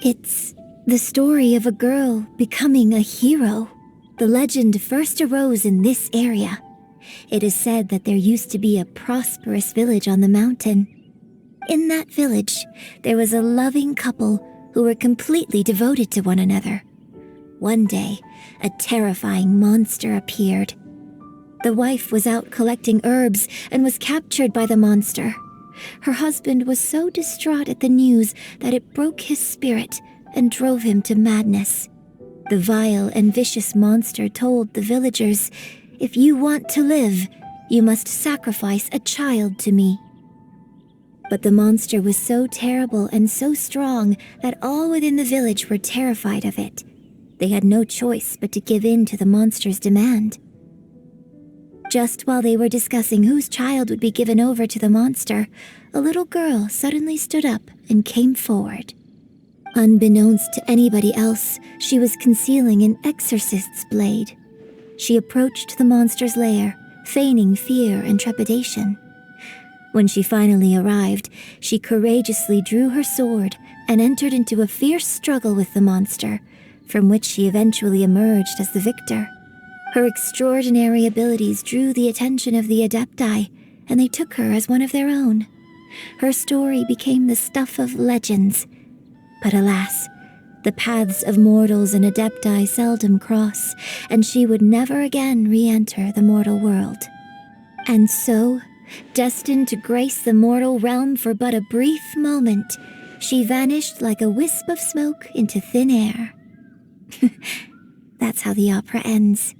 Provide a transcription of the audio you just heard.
It's the story of a girl becoming a hero. The legend first arose in this area. It is said that there used to be a prosperous village on the mountain. In that village, there was a loving couple who were completely devoted to one another. One day, a terrifying monster appeared. The wife was out collecting herbs and was captured by the monster. Her husband was so distraught at the news that it broke his spirit and drove him to madness. The vile and vicious monster told the villagers, "If you want to live, you must sacrifice a child to me." But the monster was so terrible and so strong that all within the village were terrified of it. They had no choice but to give in to the monster's demand. Just while they were discussing whose child would be given over to the monster, a little girl suddenly stood up and came forward. Unbeknownst to anybody else, she was concealing an exorcist's blade. She approached the monster's lair, feigning fear and trepidation. When she finally arrived, she courageously drew her sword and entered into a fierce struggle with the monster, from which she eventually emerged as the victor. Her extraordinary abilities drew the attention of the Adepti, and they took her as one of their own. Her story became the stuff of legends. But alas, the paths of mortals and Adepti seldom cross, and she would never again re-enter the mortal world. And so, destined to grace the mortal realm for but a brief moment, she vanished like a wisp of smoke into thin air. That's how the opera ends.